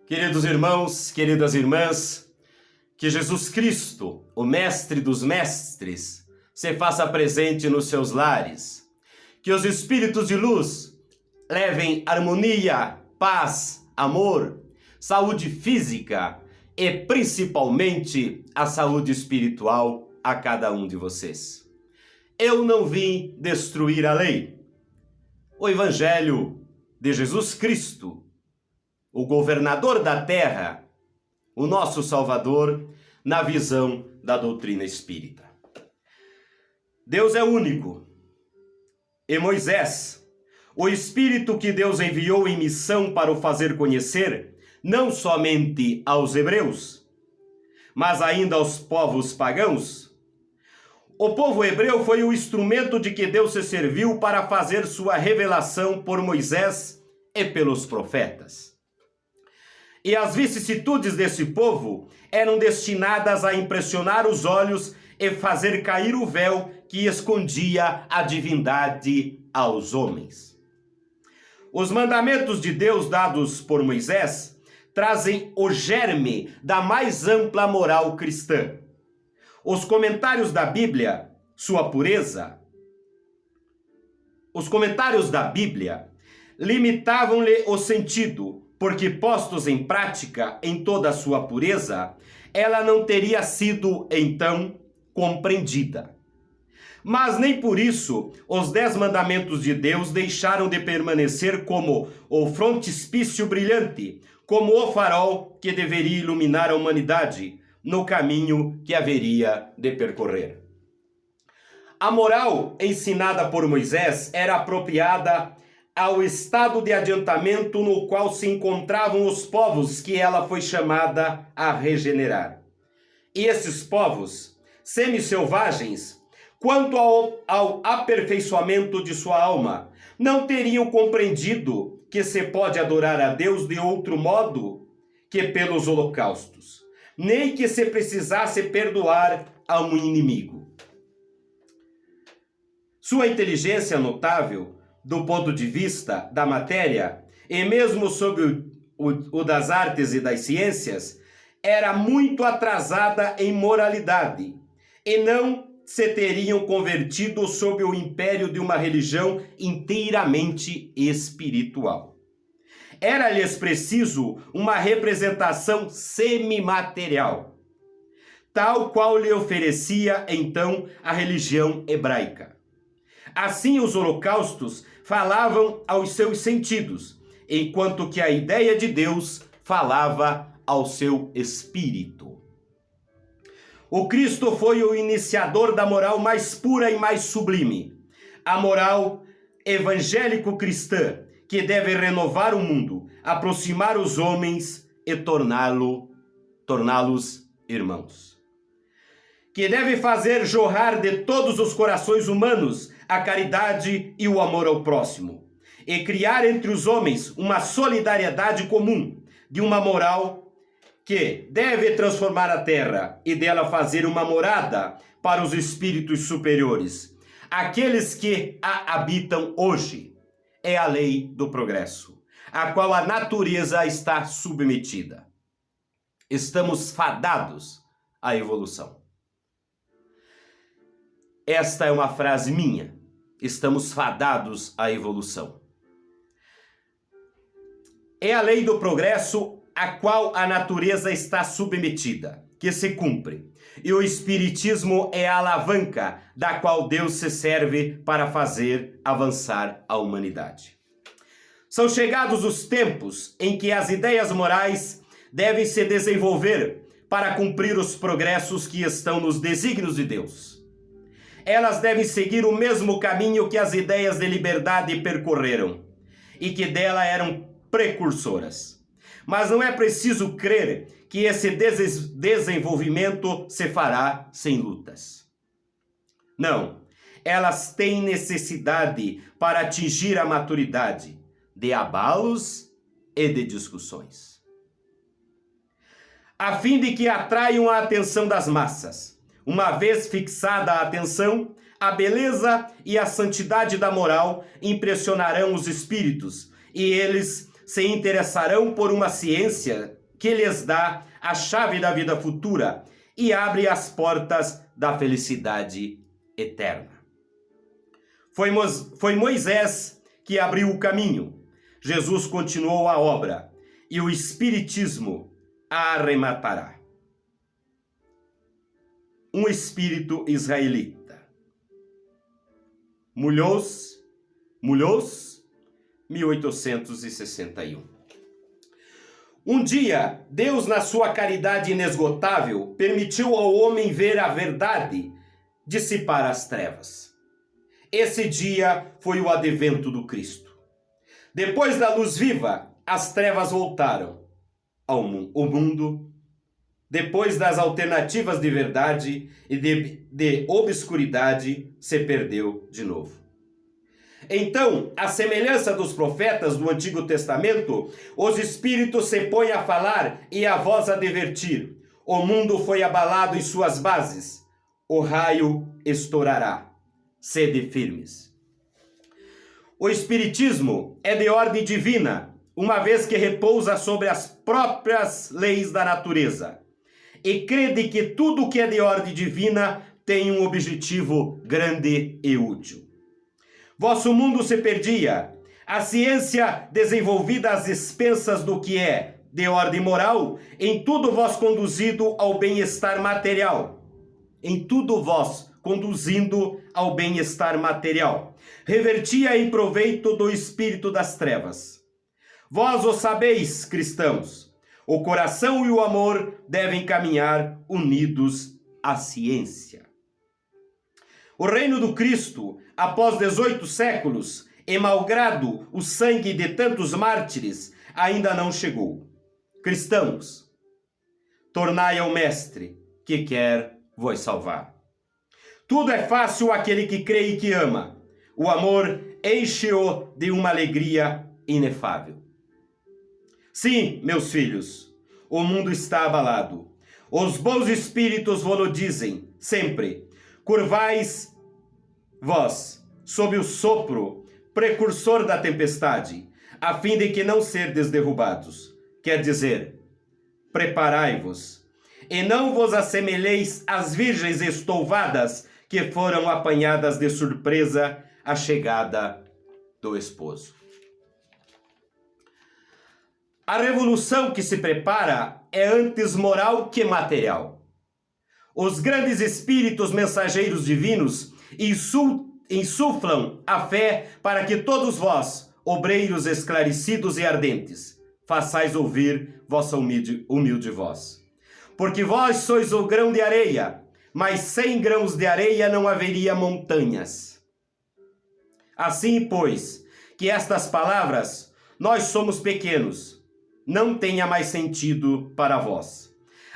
Queridos irmãos, queridas irmãs, que Jesus Cristo, o Mestre dos Mestres, se faça presente nos seus lares. Que os espíritos de luz levem harmonia, paz, amor, saúde física e principalmente a saúde espiritual a cada um de vocês. Eu não vim destruir a lei. O Evangelho de Jesus Cristo, o governador da terra, o nosso Salvador, na visão da doutrina espírita. Deus é único. E Moisés, o Espírito que Deus enviou em missão para o fazer conhecer, não somente aos hebreus, mas ainda aos povos pagãos. O povo hebreu foi o instrumento de que Deus se serviu para fazer sua revelação por Moisés e pelos profetas. E as vicissitudes desse povo eram destinadas a impressionar os olhos e fazer cair o véu que escondia a divindade aos homens. Os mandamentos de Deus dados por Moisés trazem o germe da mais ampla moral cristã. Os comentários da Bíblia, sua pureza, os comentários da Bíblia limitavam-lhe o sentido, porque postos em prática em toda a sua pureza, ela não teria sido, então, compreendida. Mas nem por isso os 10 mandamentos de Deus deixaram de permanecer como o frontispício brilhante, como o farol que deveria iluminar a humanidade no caminho que haveria de percorrer. A moral ensinada por Moisés era apropriada ao estado de adiantamento no qual se encontravam os povos que ela foi chamada a regenerar. E esses povos, semi-selvagens, quanto ao aperfeiçoamento de sua alma, não teriam compreendido que se pode adorar a Deus de outro modo que pelos holocaustos, nem que se precisasse perdoar a um inimigo. Sua inteligência notável, do ponto de vista da matéria, e mesmo sob o das artes e das ciências, era muito atrasada em moralidade, e não se teriam convertido sob o império de uma religião inteiramente espiritual. Era-lhes preciso uma representação semimaterial, tal qual lhe oferecia então a religião hebraica. Assim, os holocaustos falavam aos seus sentidos, enquanto que a ideia de Deus falava ao seu espírito. O Cristo foi o iniciador da moral mais pura e mais sublime, a moral evangélico-cristã, que deve renovar o mundo, aproximar os homens e torná-los irmãos. Que deve fazer jorrar de todos os corações humanos a caridade e o amor ao próximo, e criar entre os homens uma solidariedade comum, de uma moral que deve transformar a terra e dela fazer uma morada para os espíritos superiores, aqueles que a habitam hoje. É a lei do progresso, a qual a natureza está submetida. Estamos fadados à evolução. Esta é uma frase minha. Estamos fadados à evolução. É a lei do progresso a qual a natureza está submetida, que se cumpre. E o Espiritismo é a alavanca da qual Deus se serve para fazer avançar a humanidade. São chegados os tempos em que as ideias morais devem se desenvolver para cumprir os progressos que estão nos desígnios de Deus. Elas devem seguir o mesmo caminho que as ideias de liberdade percorreram e que dela eram precursoras. Mas não é preciso crer que esse desenvolvimento se fará sem lutas. Não, elas têm necessidade para atingir a maturidade de abalos e de discussões, a fim de que atraiam a atenção das massas. Uma vez fixada a atenção, a beleza e a santidade da moral impressionarão os espíritos, e eles se interessarão por uma ciência que lhes dá a chave da vida futura e abre as portas da felicidade eterna. Foi Moisés que abriu o caminho, Jesus continuou a obra e o Espiritismo a arrematará. Um espírito israelita. Mulhouse, 1861. Um dia, Deus, na sua caridade inesgotável, permitiu ao homem ver a verdade dissipar as trevas. Esse dia foi o advento do Cristo. Depois da luz viva, as trevas voltaram ao mundo. Depois das alternativas de verdade e de obscuridade, se perdeu de novo. Então, à semelhança dos profetas do Antigo Testamento, os espíritos se põem a falar e a voz a divertir. O mundo foi abalado em suas bases. O raio estourará. Sede firmes. O Espiritismo é de ordem divina, uma vez que repousa sobre as próprias leis da natureza. E crede que tudo que é de ordem divina tem um objetivo grande e útil. Vosso mundo se perdia, a ciência desenvolvida às expensas do que é de ordem moral, em tudo vós conduzido ao bem-estar material. Em tudo vós conduzindo ao bem-estar material. Revertia em proveito do espírito das trevas. Vós o sabeis, cristãos, o coração e o amor devem caminhar unidos à ciência. O reino do Cristo, após 18 séculos, e malgrado o sangue de tantos mártires, ainda não chegou. Cristãos, tornai ao Mestre, que quer vos salvar. Tudo é fácil àquele que crê e que ama. O amor enche-o de uma alegria inefável. Sim, meus filhos, o mundo está abalado. Os bons espíritos vos dizem, sempre, curvais vós, sob o sopro precursor da tempestade, a fim de que não serdes derrubados. Quer dizer, preparai-vos, e não vos assemelheis às virgens estouvadas que foram apanhadas de surpresa à chegada do esposo. A revolução que se prepara é antes moral que material. Os grandes espíritos mensageiros divinos insuflam a fé para que todos vós, obreiros esclarecidos e ardentes, façais ouvir vossa humilde voz. Porque vós sois o grão de areia, mas sem grãos de areia não haveria montanhas. Assim, pois, que estas palavras, nós somos pequenos, não tenha mais sentido para vós.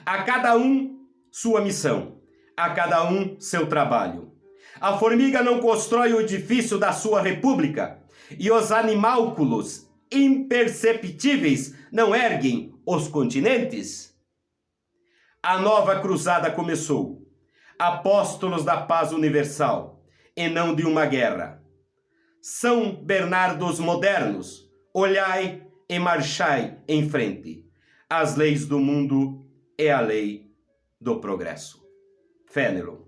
A cada um sua missão, a cada um seu trabalho. A formiga não constrói o edifício da sua república, e os animálculos imperceptíveis não erguem os continentes. A nova cruzada começou. Apóstolos da paz universal, e não de uma guerra. São Bernardos modernos, olhai e marchai em frente. As leis do mundo é a lei do progresso. Fénelon.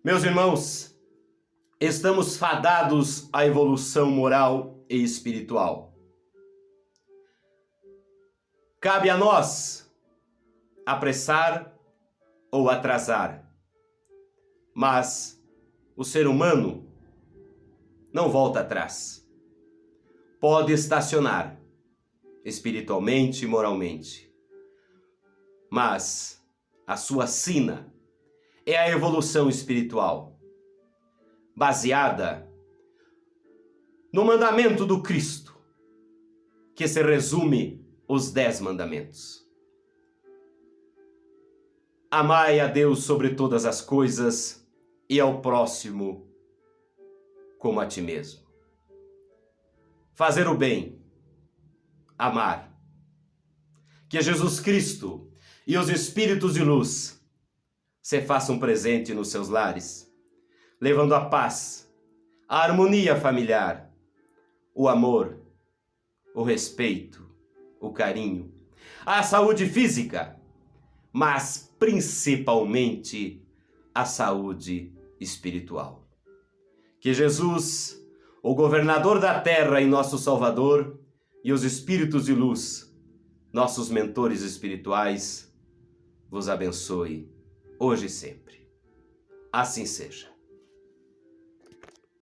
Meus irmãos, estamos fadados à evolução moral e espiritual. Cabe a nós apressar ou atrasar. Mas o ser humano não volta atrás. Pode estacionar, espiritualmente e moralmente. Mas a sua sina é a evolução espiritual, baseada no mandamento do Cristo, que se resume os 10 mandamentos. Amai a Deus sobre todas as coisas e ao próximo como a ti mesmo. Fazer o bem, amar. Que Jesus Cristo e os Espíritos de luz se façam presente nos seus lares, levando a paz, a harmonia familiar, o amor o respeito, o carinho, a saúde física, mas principalmente a saúde espiritual. Que Jesus, o governador da terra e nosso Salvador, e os Espíritos de luz, nossos mentores espirituais, vos abençoe hoje e sempre. Assim seja.